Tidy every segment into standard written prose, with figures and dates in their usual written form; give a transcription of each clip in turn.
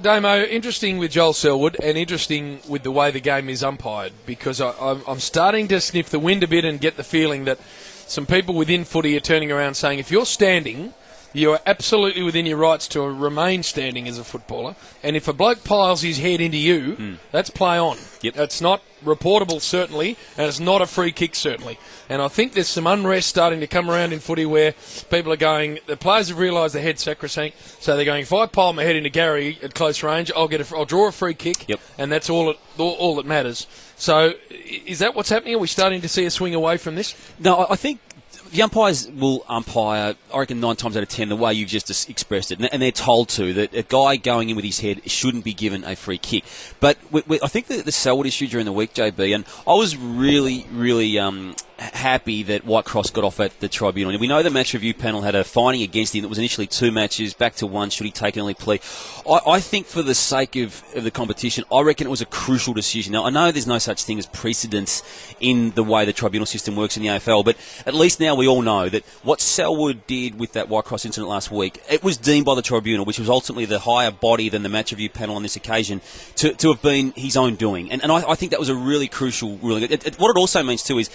Damo, interesting with Joel Selwood and interesting with the way the game is umpired, because I'm starting to sniff the wind a bit and get the feeling that some people within footy are turning around saying if you're standing, you are absolutely within your rights to remain standing as a footballer, and if a bloke piles his head into you, that's play on. Yep. It's not reportable, certainly, and it's not a free kick, certainly. And I think there's some unrest starting to come around in footy where people are going, the players have realised their head's sacrosanct, so they're going, if I pile my head into Garry at close range, I'll draw a free kick, and that's all that matters. So is that what's happening? Are we starting to see a swing away from this? No, I think the umpires will umpire, I reckon, 9 times out of 10, the way you've just expressed it. And they're told to, that a guy going in with his head shouldn't be given a free kick. But I think the Selwood issue during the week, JB, and I was really, really happy that White Cross got off at the tribunal. And we know the match review panel had a finding against him that was initially 2 matches, back to 1, should he take an early plea. I think for the sake of the competition, I reckon it was a crucial decision. Now, I know there's no such thing as precedence in the way the tribunal system works in the AFL, but at least now we all know that what Selwood did with that White Cross incident last week, it was deemed by the tribunal, which was ultimately the higher body than the match review panel on this occasion, to have been his own doing. And I think that was a really crucial ruling. What it also means too is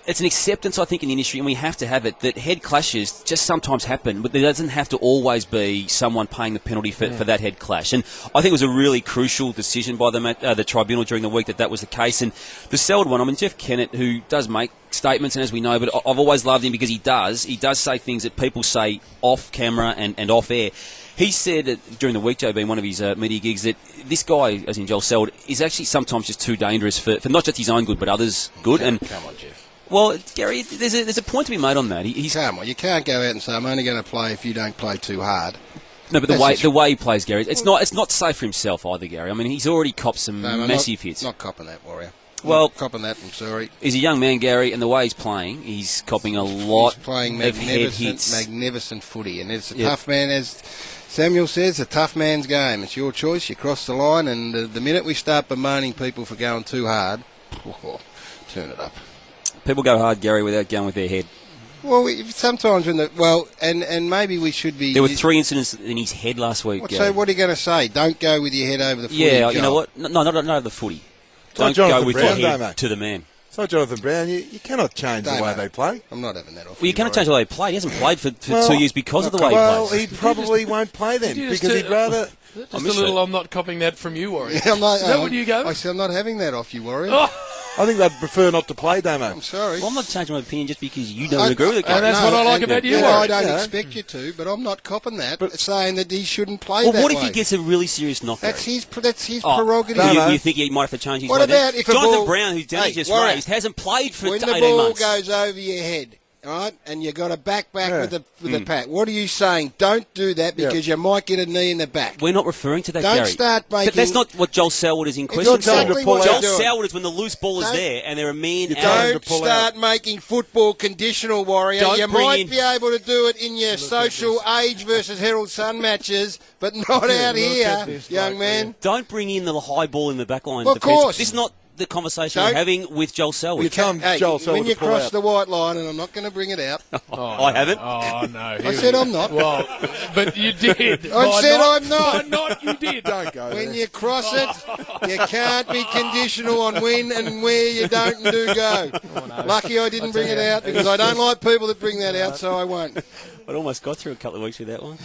it's an acceptance, I think, in the industry, and we have to have it, that head clashes just sometimes happen, but there doesn't have to always be someone paying the penalty for that head clash. And I think it was a really crucial decision by the tribunal during the week that was the case. And the Selwood one, I mean, Jeff Kennett, who does make statements, and as we know, but I've always loved him because he does say things that people say off camera and off air. He said that during the week, JB, in one of his media gigs, that this guy, as in Joel Selwood, is actually sometimes just too dangerous for not just his own good, but others' good. Come on, Jeff. Well, Garry, there's a point to be made on that. Come on, you can't go out and say, I'm only going to play if you don't play too hard. No, but the way he plays, Garry, it's not safe for himself either, Garry. I mean, he's already copped some massive hits. Not copping that, Warrior. Well, not copping that, I'm sorry. He's a young man, Garry, and the way he's playing, he's copping a lot he's playing of head hits. Magnificent footy, and it's a tough man, as Samuel says, a tough man's game. It's your choice, you cross the line, and the minute we start bemoaning people for going too hard, turn it up. People go hard, Garry, without going with their head. Well, sometimes and maybe we should be. There were 3 incidents in his head last week. So what are you going to say? Don't go with your head over the footy. Yeah, you know what? No, not over the footy. Don't go with your head to the man. So, Jonathan Brown, you cannot change the way they play. I'm not having that off. Well, you cannot change the way he played. He hasn't played for 2 years because of the way he plays. Well, he probably won't play then because he'd rather. I'm not copying that from you, Warrior. Yeah, is that what you go? I said I'm not having that off you, Warrior. Oh. I think they'd prefer not to play, Damo. I'm sorry. Well, I'm not changing my opinion just because you don't agree with it. And that's what I like about you, Warrior. I don't expect you to, but I'm not copping that, saying that he shouldn't play that way. Well, what if he gets a really serious knock? That's his prerogative. You think he might have to change his What about if Jonathan Brown, who's Danny just raised, hasn't played for 18 months? When the ball goes over your head, right, and you've got to back with the pack. What are you saying? Don't do that because you might get a knee in the back. We're not referring to that, Don't Garry. start making... But that's not what Joel Selwood is in question. Exactly Joel Selwood is when the loose ball is there and they're a man out. Don't start making football conditional, Warrior. You might be able to do it in your social age versus Herald Sun matches, but not out here, young man. Don't bring in the high ball in the back line. Well, of course. This is not the conversation we're having with Joel Selwood. Joel Selwood when you cross the white line, and I'm not going to bring it out. I haven't. Oh, no. I said I'm not. Well, but you did. I said I'm not. Not you did. Don't go When there. you cross it, you can't be conditional on when and where you don't and do go. Lucky I didn't bring it out because I don't like people that bring that out, so I won't. I almost got through a couple of weeks with that one.